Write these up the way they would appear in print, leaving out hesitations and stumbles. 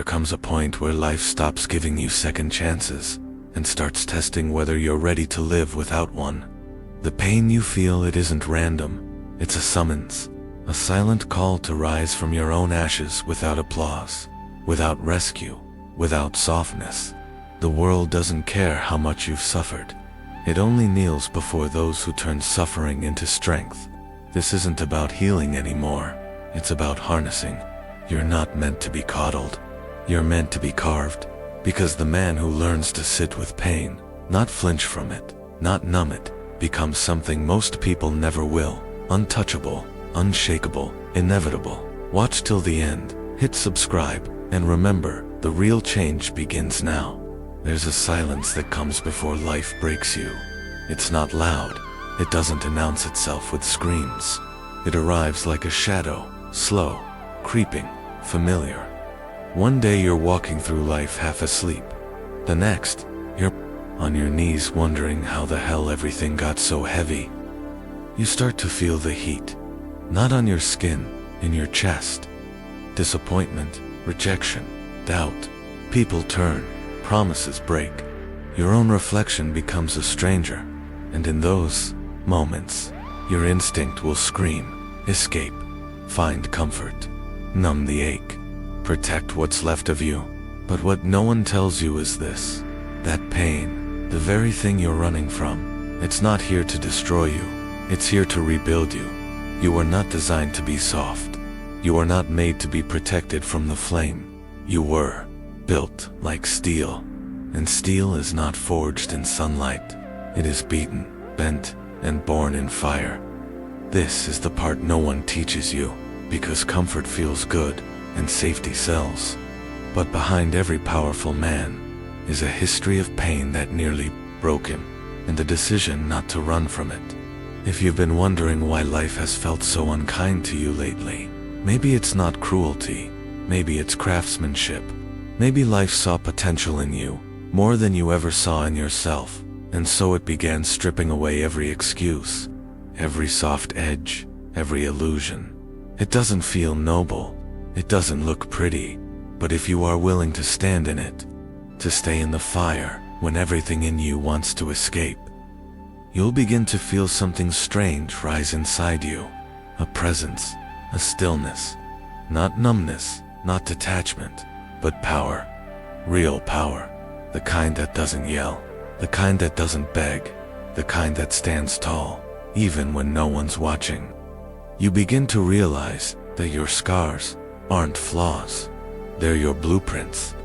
comes a point where life stops giving you second chances and starts testing whether you're ready to live without one. The pain you feel, it isn't random. It's a summons, a silent call to rise from your own ashes without applause, without rescue, without softness. The world doesn't care how much you've suffered. It only kneels before those who turn suffering into strength. This isn't about healing anymore. It's about harnessing. You're not meant to be coddled. You're meant to be carved, because the man who learns to sit with pain, not flinch from it, not numb it, becomes something most people never will. Untouchable, unshakable, inevitable. Watch till the end, hit subscribe, and remember, the real change begins now. There's a silence that comes before life breaks you. It's not loud. It doesn't announce itself with screams. It arrives like a shadow, slow, creeping, familiar. One day you're walking through life half asleep. The next, you're on your knees wondering how the hell everything got so heavy. You start to feel the heat, not on your skin, in your chest. Disappointment, rejection, doubt. People turn. Promises break. Your own reflection becomes a stranger, and in those moments, your instinct will scream, escape, find comfort, numb the ache, protect what's left of you. But what no one tells you is this: that pain, the very thing you're running from, it's not here to destroy you, it's here to rebuild you. You are not designed to be soft. You are not made to be protected from the flame. You were built like steel, and steel is not forged in sunlight. It is beaten, bent, and born in fire. This is the part no one teaches you, because comfort feels good and safety sells. But behind every powerful man is a history of pain that nearly broke him, and a decision not to run from it. If you've been wondering why life has felt so unkind to you lately, maybe it's not cruelty, maybe it's craftsmanship. Maybe life saw potential in you, more than you ever saw in yourself, and so it began stripping away every excuse, every soft edge, every illusion. It doesn't feel noble, it doesn't look pretty, but if you are willing to stand in it, to stay in the fire when everything in you wants to escape, you'll begin to feel something strange rise inside you. A presence, a stillness, not numbness, not detachment, but power, real power, the kind that doesn't yell, the kind that doesn't beg, the kind that stands tall, even when no one's watching. You begin to realize that your scars aren't flaws, they're your blueprints.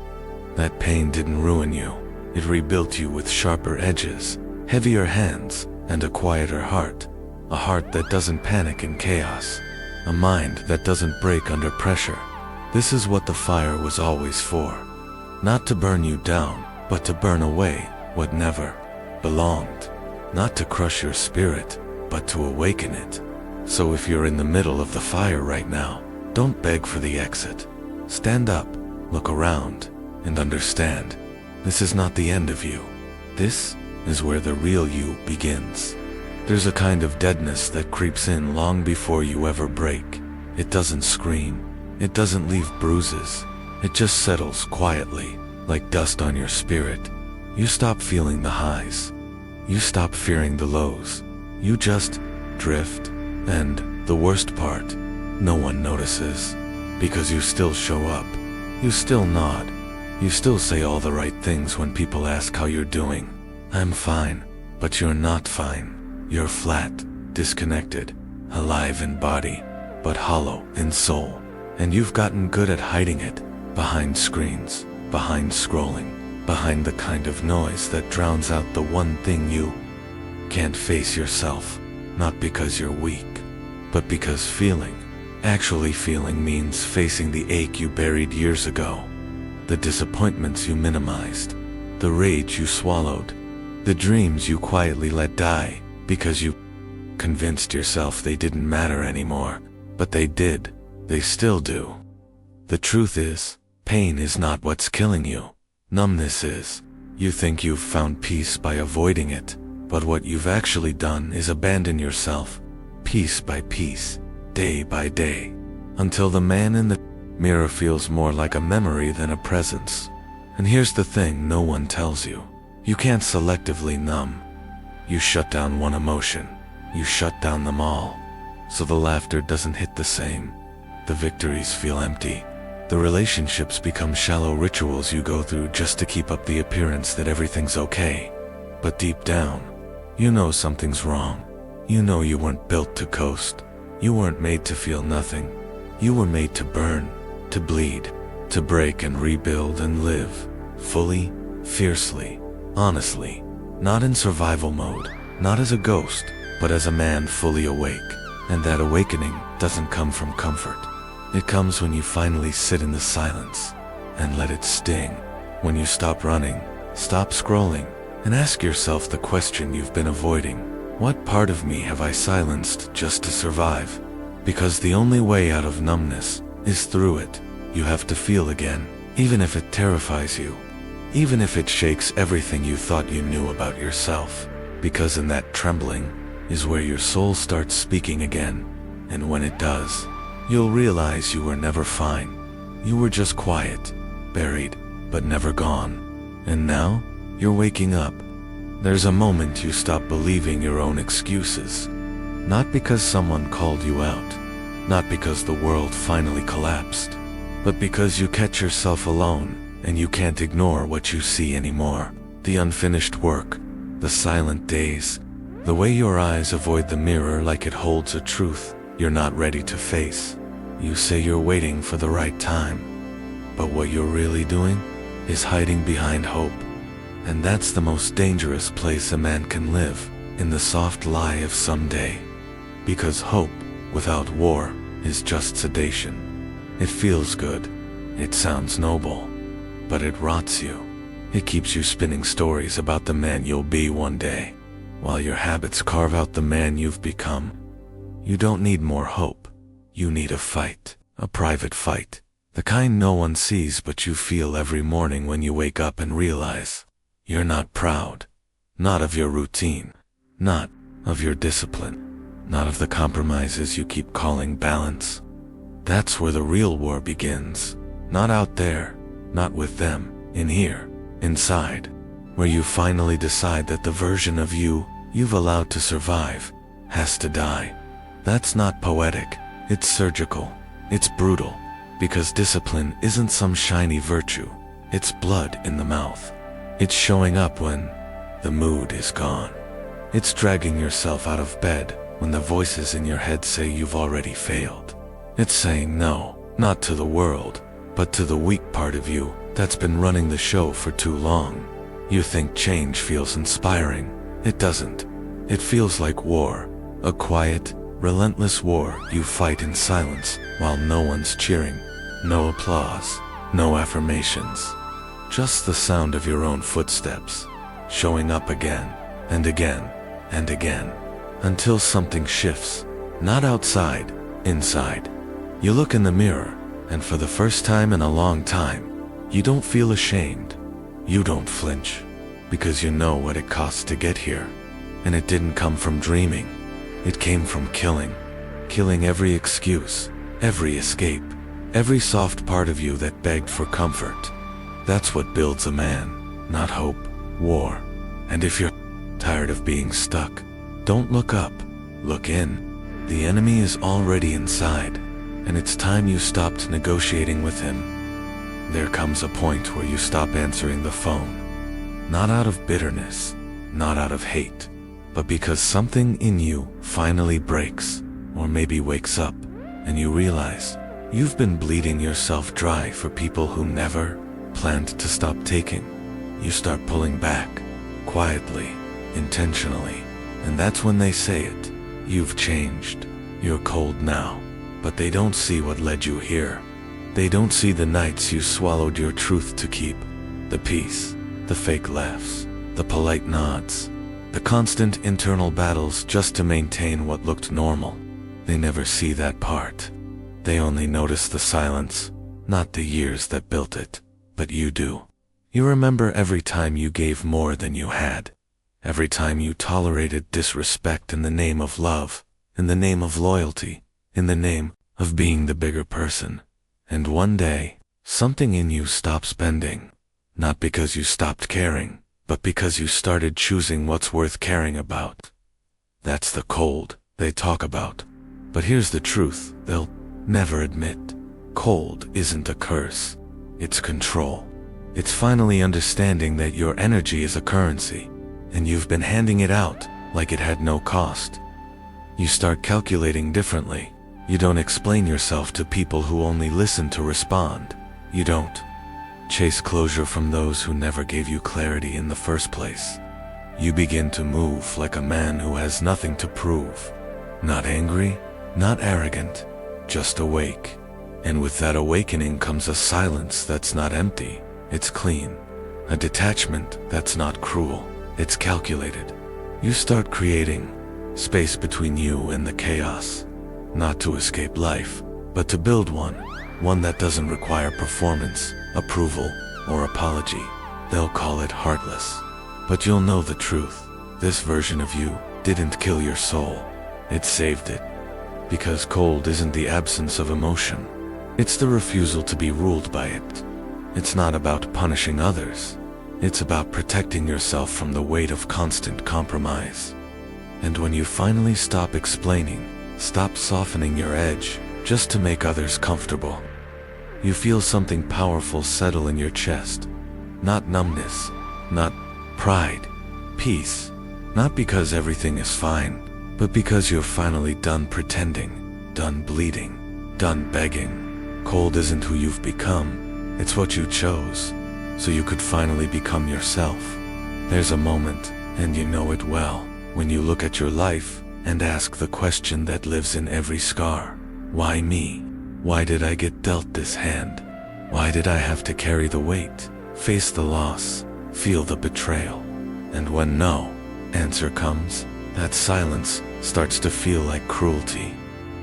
That pain didn't ruin you, it rebuilt you with sharper edges, heavier hands, and a quieter heart, a heart that doesn't panic in chaos, a mind that doesn't break under pressure. This is what the fire was always for. Not to burn you down, but to burn away what never belonged. Not to crush your spirit, but to awaken it. So if you're in the middle of the fire right now, don't beg for the exit. Stand up, look around, and understand. This is not the end of you. This is where the real you begins. There's a kind of deadness that creeps in long before you ever break. It doesn't scream. It doesn't leave bruises. It just settles quietly, like dust on your spirit. You stop feeling the highs. You stop fearing the lows. You just drift. And the worst part, no one notices. Because you still show up. You still nod. You still say all the right things when people ask how you're doing. I'm fine, but you're not fine. You're flat, disconnected, alive in body, but hollow in soul. And you've gotten good at hiding it, behind screens, behind scrolling, behind the kind of noise that drowns out the one thing you can't face yourself, not because you're weak, but because actually feeling means facing the ache you buried years ago, the disappointments you minimized, the rage you swallowed, the dreams you quietly let die because you convinced yourself they didn't matter anymore, but they did. They still do. The truth is, pain is not what's killing you. Numbness is. You think you've found peace by avoiding it, but what you've actually done is abandon yourself, piece by piece, day by day, until the man in the Mirror feels more like a memory than a presence. And here's the thing no one tells you. You can't selectively numb. You shut down one emotion. You shut down them all. So the laughter doesn't hit the same. The victories feel empty. The relationships become shallow rituals you go through just to keep up the appearance that everything's okay. But deep down, you know something's wrong. You know you weren't built to coast. You weren't made to feel nothing. You were made to burn, to bleed, to break and rebuild and live. Fully, fiercely, honestly. Not in survival mode, not as a ghost, but as a man fully awake. And that awakening doesn't come from comfort. It comes when you finally sit in the silence and let it sting. When you stop running, stop scrolling, and ask yourself the question you've been avoiding. What part of me have I silenced just to survive? Because the only way out of numbness is through it. You have to feel again, even if it terrifies you. Even if it shakes everything you thought you knew about yourself. Because in that trembling is where your soul starts speaking again. And when it does, you'll realize you were never fine. You were just quiet, buried, but never gone. And now, you're waking up. There's a moment you stop believing your own excuses. Not because someone called you out. Not because the world finally collapsed. But because you catch yourself alone, and you can't ignore what you see anymore. The unfinished work, the silent days, the way your eyes avoid the mirror like it holds a truth you're not ready to face. You say you're waiting for the right time, but what you're really doing is hiding behind hope. And that's the most dangerous place a man can live, in the soft lie of someday. Because hope, without war, is just sedation. It feels good, it sounds noble, but it rots you. It keeps you spinning stories about the man you'll be one day, while your habits carve out the man you've become. You don't need more hope. You need a fight, a private fight. The kind no one sees but you feel every morning when you wake up and realize you're not proud. Not of your routine. Not of your discipline. Not of the compromises you keep calling balance. That's where the real war begins. Not out there, not with them, in here, inside, where you finally decide that the version of you you've allowed to survive has to die. That's not poetic, it's surgical, it's brutal, because discipline isn't some shiny virtue, it's blood in the mouth. It's showing up when the mood is gone. It's dragging yourself out of bed when the voices in your head say you've already failed. It's saying no, not to the world, but to the weak part of you that's been running the show for too long. You think change feels inspiring. It doesn't. It feels like war, a quiet, relentless war you fight in silence while no one's cheering. No applause, no affirmations. Just the sound of your own footsteps, showing up again, and again, and again, until something shifts. Not outside, inside. You look in the mirror, and for the first time in a long time, you don't feel ashamed. You don't flinch, because you know what it costs to get here. And it didn't come from dreaming. It came from killing. Killing every excuse, every escape, every soft part of you that begged for comfort. That's what builds a man, not hope, war. And if you're tired of being stuck, don't look up, look in. The enemy is already inside, and it's time you stopped negotiating with him. There comes a point where you stop answering the phone. Not out of bitterness, not out of hate, but because something in you finally breaks, or maybe wakes up, and you realize you've been bleeding yourself dry for people who never planned to stop taking. You start pulling back, quietly, intentionally, and that's when they say it. You've changed. You're cold now, but they don't see what led you here. They don't see the nights you swallowed your truth to keep, the peace, the fake laughs, the polite nods, the constant internal battles just to maintain what looked normal. They never see that part. They only notice the silence, not the years that built it, but you do. You remember every time you gave more than you had, every time you tolerated disrespect in the name of love, in the name of loyalty, in the name of being the bigger person. And one day, something in you stops bending. Not because you stopped caring, but because you started choosing what's worth caring about. That's the cold they talk about. But here's the truth they'll never admit. Cold isn't a curse. It's control. It's finally understanding that your energy is a currency, and you've been handing it out like it had no cost. You start calculating differently. You don't explain yourself to people who only listen to respond. You don't chase closure from those who never gave you clarity in the first place. You begin to move like a man who has nothing to prove. Not angry, not arrogant, just awake. And with that awakening comes a silence that's not empty, it's clean. A detachment that's not cruel, it's calculated. You start creating space between you and the chaos. Not to escape life, but to build one that doesn't require performance, approval, or apology. They'll call it heartless. But you'll know the truth. This version of you didn't kill your soul. It saved it. Because cold isn't the absence of emotion. It's the refusal to be ruled by it. It's not about punishing others. It's about protecting yourself from the weight of constant compromise. And when you finally stop explaining, stop softening your edge just to make others comfortable, you feel something powerful settle in your chest. Not numbness, not pride, peace. Not because everything is fine, but because you're finally done pretending, done bleeding, done begging. Cold isn't who you've become, it's what you chose, so you could finally become yourself. There's a moment, and you know it well, when you look at your life and ask the question that lives in every scar. Why me? Why did I get dealt this hand? Why did I have to carry the weight, face the loss, feel the betrayal? And when no answer comes, that silence starts to feel like cruelty.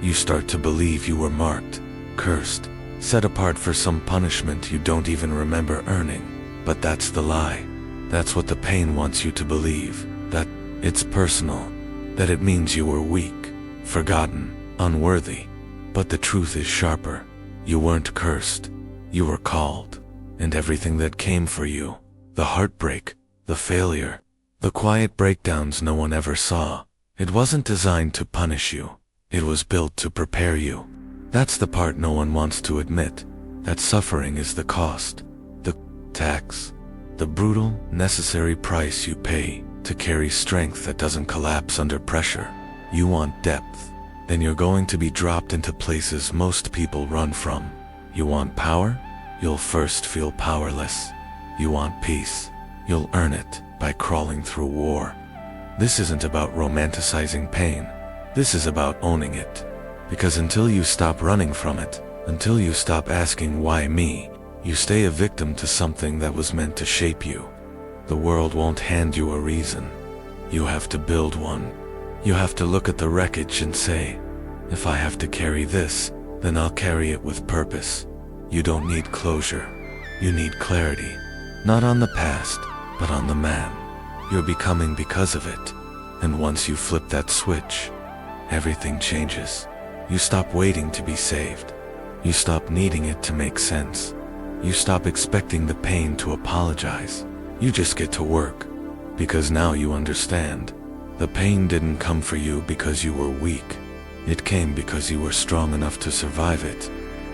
You start to believe you were marked, cursed, set apart for some punishment you don't even remember earning. But that's the lie. That's what the pain wants you to believe, that it's personal, that it means you were weak, forgotten, unworthy. But the truth is sharper. You weren't cursed. You were called. And everything that came for you, the heartbreak, the failure, the quiet breakdowns no one ever saw, it wasn't designed to punish you. It was built to prepare you. That's the part no one wants to admit, that suffering is the cost, the tax, the brutal, necessary price you pay to carry strength that doesn't collapse under pressure. You want depth, then you're going to be dropped into places most people run from. You want power? You'll first feel powerless. You want peace? You'll earn it by crawling through war. This isn't about romanticizing pain. This is about owning it. Because until you stop running from it, until you stop asking why me, you stay a victim to something that was meant to shape you. The world won't hand you a reason. You have to build one. You have to look at the wreckage and say, if I have to carry this, then I'll carry it with purpose. You don't need closure. You need clarity. Not on the past, but on the man you're becoming because of it. And once you flip that switch, everything changes. You stop waiting to be saved. You stop needing it to make sense. You stop expecting the pain to apologize. You just get to work. Because now you understand. The pain didn't come for you because you were weak. It came because you were strong enough to survive it.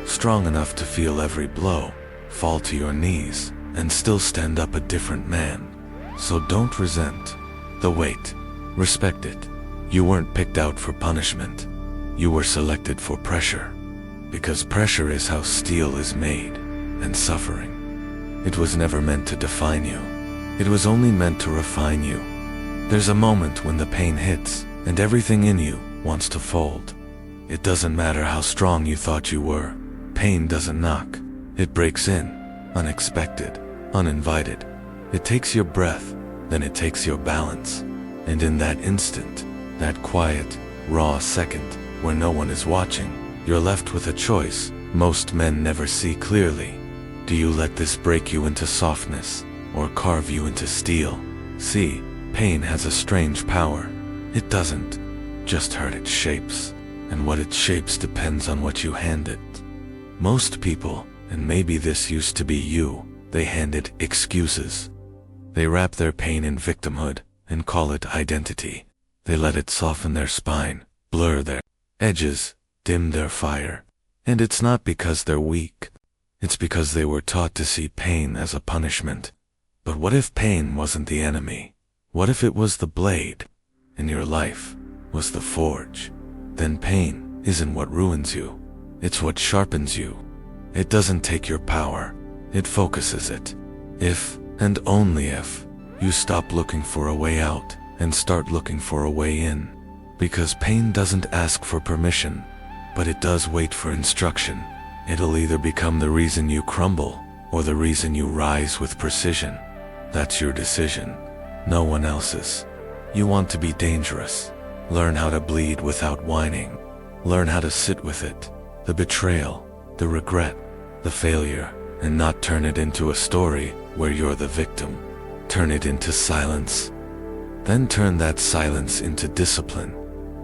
Strong enough to feel every blow, fall to your knees, and still stand up a different man. So don't resent the wait. Respect it. You weren't picked out for punishment. You were selected for pressure. Because pressure is how steel is made, and suffering. It was never meant to define you. It was only meant to refine you. There's a moment when the pain hits, and everything in you wants to fold. It doesn't matter how strong you thought you were. Pain doesn't knock. It breaks in, unexpected, uninvited. It takes your breath, then it takes your balance. And in that instant, that quiet, raw second, where no one is watching, you're left with a choice most men never see clearly. Do you let this break you into softness, or carve you into steel? See, pain has a strange power. It doesn't just hurt, it shapes. And what it shapes depends on what you hand it. Most people, and maybe this used to be you, they hand it excuses. They wrap their pain in victimhood and call it identity. They let it soften their spine, blur their edges, dim their fire. And it's not because they're weak. It's because they were taught to see pain as a punishment. But what if pain wasn't the enemy? What if it was the blade, and your life was the forge? Then pain isn't what ruins you. It's what sharpens you. It doesn't take your power. It focuses it. If, and only if, you stop looking for a way out and start looking for a way in. Because pain doesn't ask for permission, but it does wait for instruction. It'll either become the reason you crumble or the reason you rise with precision. That's your decision, no one else's. You want to be dangerous. Learn how to bleed without whining. Learn how to sit with it, the betrayal, the regret, the failure, and not turn it into a story where you're the victim. Turn it into silence. Then turn that silence into discipline.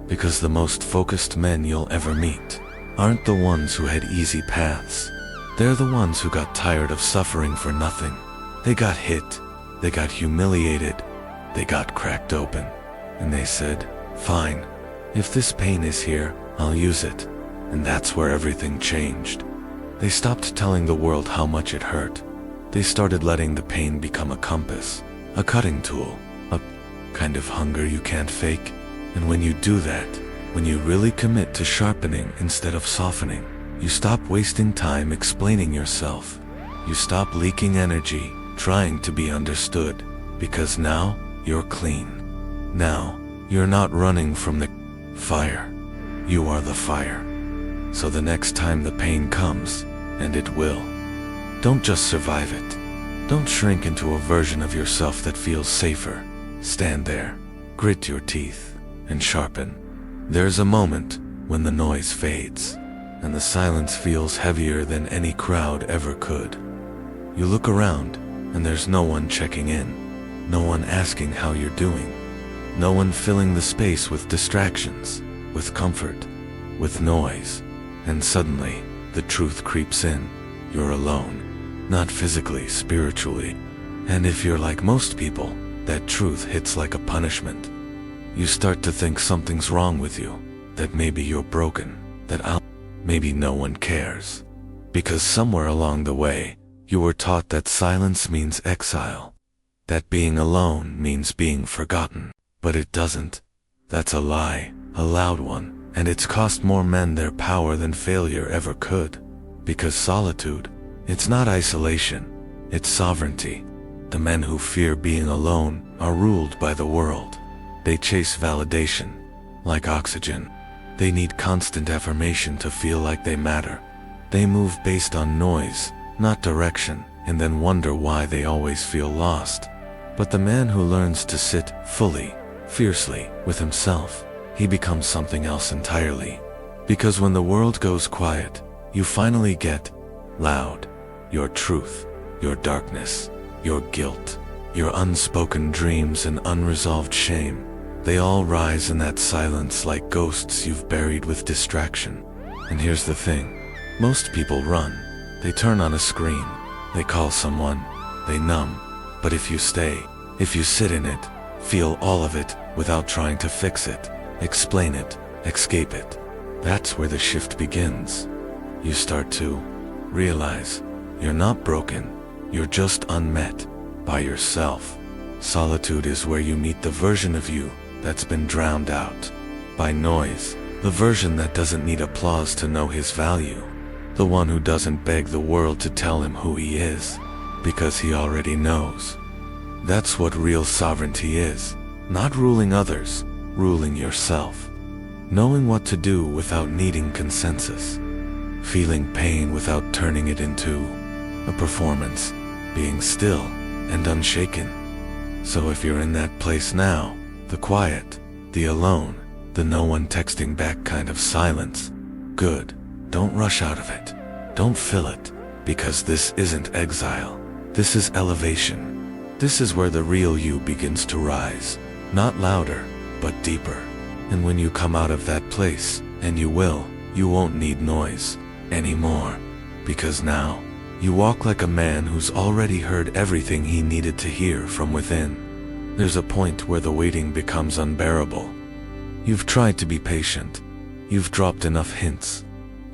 Because the most focused men you'll ever meet aren't the ones who had easy paths. They're the ones who got tired of suffering for nothing. They got hit. They got humiliated. They got cracked open. And they said, fine, if this pain is here, I'll use it. And that's where everything changed. They stopped telling the world how much it hurt. They started letting the pain become a compass, a cutting tool, a kind of hunger you can't fake. And when you do that, when you really commit to sharpening instead of softening, you stop wasting time explaining yourself. You stop leaking energy, trying to be understood, because now you're clean. Now, you're not running from the fire. You are the fire. So the next time the pain comes, and it will, don't just survive it. Don't shrink into a version of yourself that feels safer. Stand there, grit your teeth, and sharpen. There's a moment when the noise fades, and the silence feels heavier than any crowd ever could. You look around, and there's no one checking in, no one asking how you're doing, no one filling the space with distractions, with comfort, with noise. And suddenly, the truth creeps in. You're alone. Not physically, spiritually. And if you're like most people, that truth hits like a punishment. You start to think something's wrong with you, that maybe you're broken, that maybe no one cares. Because somewhere along the way, you were taught that silence means exile, that being alone means being forgotten. But it doesn't. That's a lie, a loud one. And it's cost more men their power than failure ever could. Because solitude, it's not isolation, it's sovereignty. The men who fear being alone are ruled by the world. They chase validation, like oxygen. They need constant affirmation to feel like they matter. They move based on noise, not direction, and then wonder why they always feel lost. But the man who learns to sit fully, fiercely, with himself, he becomes something else entirely. Because when the world goes quiet, you finally get loud. Your truth, your darkness, your guilt, your unspoken dreams and unresolved shame, they all rise in that silence like ghosts you've buried with distraction. And here's the thing, most people run. They turn on a screen, they call someone, they numb. But if you stay, if you sit in it, feel all of it without trying to fix it, explain it, escape it, that's where the shift begins. You start to realize you're not broken, you're just unmet by yourself. Solitude is where you meet the version of you that's been drowned out by noise, the version that doesn't need applause to know his value, the one who doesn't beg the world to tell him who he is, because he already knows. That's what real sovereignty is, not ruling others, ruling yourself. Knowing what to do without needing consensus. Feeling pain without turning it into a performance. Being still and unshaken. So if you're in that place now, the quiet, the alone, the no one texting back kind of silence, good. Don't rush out of it. Don't fill it. Because this isn't exile. This is elevation. This is where the real you begins to rise. Not louder, but deeper. And when you come out of that place, and you will, you won't need noise anymore. Because now, you walk like a man who's already heard everything he needed to hear from within. There's a point where the waiting becomes unbearable. You've tried to be patient. You've dropped enough hints.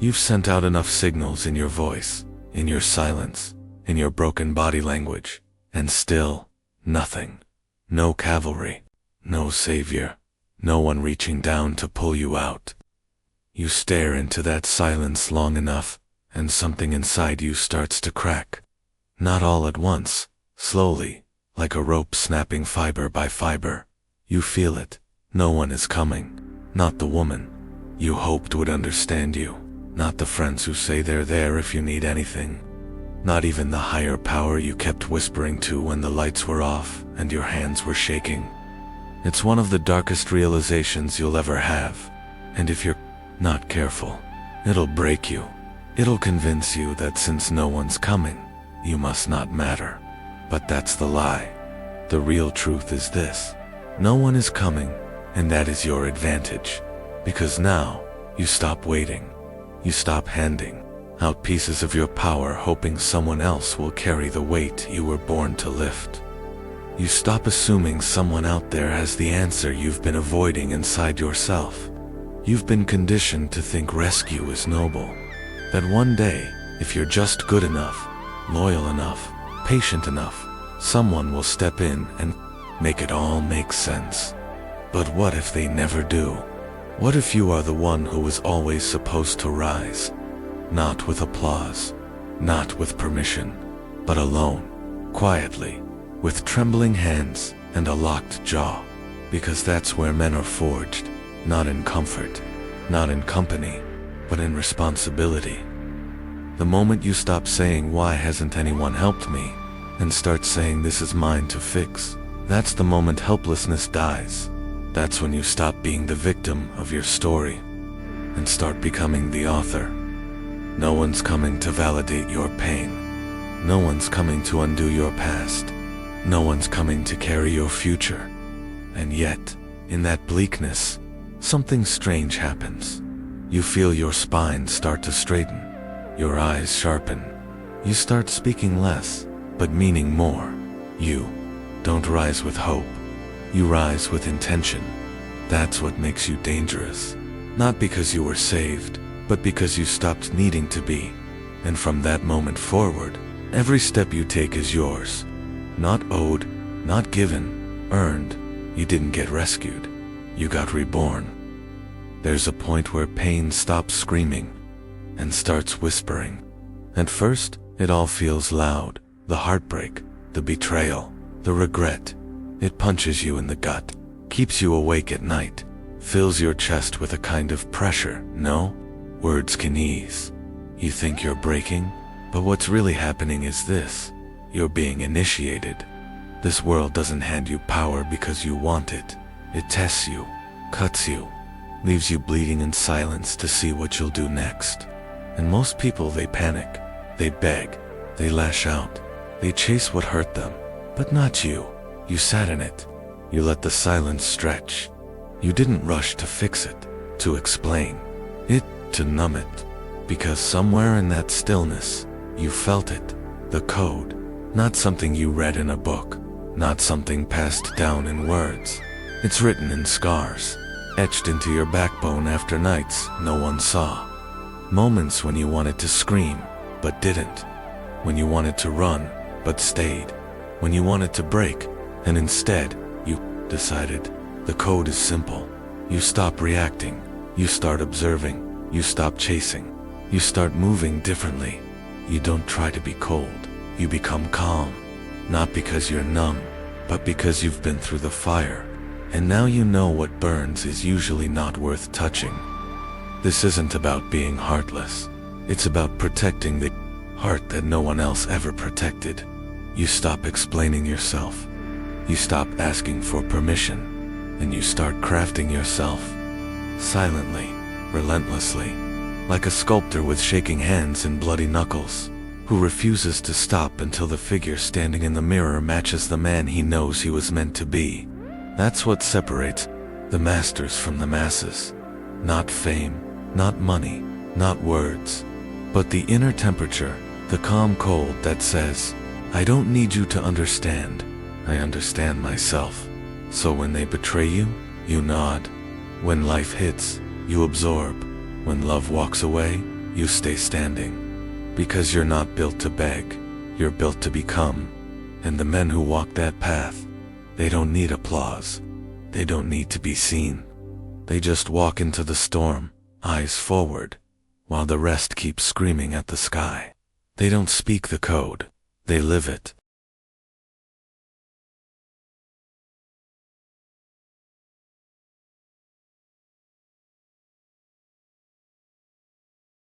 You've sent out enough signals in your voice, in your silence, in your broken body language, and still, nothing. No cavalry, no savior, no one reaching down to pull you out. You stare into that silence long enough, and something inside you starts to crack. Not all at once, slowly, like a rope snapping fiber by fiber. You feel it. No one is coming. Not the woman you hoped would understand you. Not the friends who say they're there if you need anything. Not even the higher power you kept whispering to when the lights were off and your hands were shaking. It's one of the darkest realizations you'll ever have. And if you're not careful, it'll break you. It'll convince you that since no one's coming, you must not matter. But that's the lie. The real truth is this. No one is coming, and that is your advantage. Because now, you stop waiting. You stop handing out pieces of your power hoping someone else will carry the weight you were born to lift. You stop assuming someone out there has the answer you've been avoiding inside yourself. You've been conditioned to think rescue is noble. That one day, if you're just good enough, loyal enough, patient enough, someone will step in and make it all make sense. But what if they never do? What if you are the one who was always supposed to rise? Not with applause, not with permission, but alone, quietly, with trembling hands and a locked jaw. Because that's where men are forged, not in comfort, not in company, but in responsibility. The moment you stop saying, "Why hasn't anyone helped me?" and start saying, "This is mine to fix," that's the moment helplessness dies. That's when you stop being the victim of your story and start becoming the author. No one's coming to validate your pain. No one's coming to undo your past. No one's coming to carry your future. And yet, in that bleakness, something strange happens. You feel your spine start to straighten, your eyes sharpen. You start speaking less, but meaning more. You don't rise with hope. You rise with intention. That's what makes you dangerous. Not because you were saved, but because you stopped needing to be. And from that moment forward, every step you take is yours. Not owed, not given, earned. You didn't get rescued. You got reborn. There's a point where pain stops screaming and starts whispering. At first, it all feels loud. The heartbreak, the betrayal, the regret. It punches you in the gut, keeps you awake at night, fills your chest with a kind of pressure. No, words can ease. You think you're breaking, but what's really happening is this. You're being initiated. This world doesn't hand you power because you want it. It tests you, cuts you, leaves you bleeding in silence to see what you'll do next. And most people, they panic, they beg, they lash out, they chase what hurt them. But not you. You sat in it. You let the silence stretch. You didn't rush to fix it, to explain it, to numb it. Because somewhere in that stillness, you felt it, the code. Not something you read in a book, not something passed down in words. It's written in scars, etched into your backbone after nights no one saw. Moments when you wanted to scream, but didn't. When you wanted to run, but stayed. When you wanted to break, and instead, you decided. The code is simple. You stop reacting. You start observing. You stop chasing. You start moving differently. You don't try to be cold. You become calm. Not because you're numb, but because you've been through the fire. And now you know what burns is usually not worth touching. This isn't about being heartless. It's about protecting the heart that no one else ever protected. You stop explaining yourself. You stop asking for permission. And you start crafting yourself. Silently, relentlessly. Like a sculptor with shaking hands and bloody knuckles, who refuses to stop until the figure standing in the mirror matches the man he knows he was meant to be. That's what separates the masters from the masses. Not fame, not money, not words, but the inner temperature, the calm cold that says, I don't need you to understand, I understand myself. So when they betray you, you nod. When life hits, you absorb. When love walks away, you stay standing. Because you're not built to beg, you're built to become. And the men who walk that path, they don't need applause. They don't need to be seen. They just walk into the storm, eyes forward, while the rest keep screaming at the sky. They don't speak the code, they live it.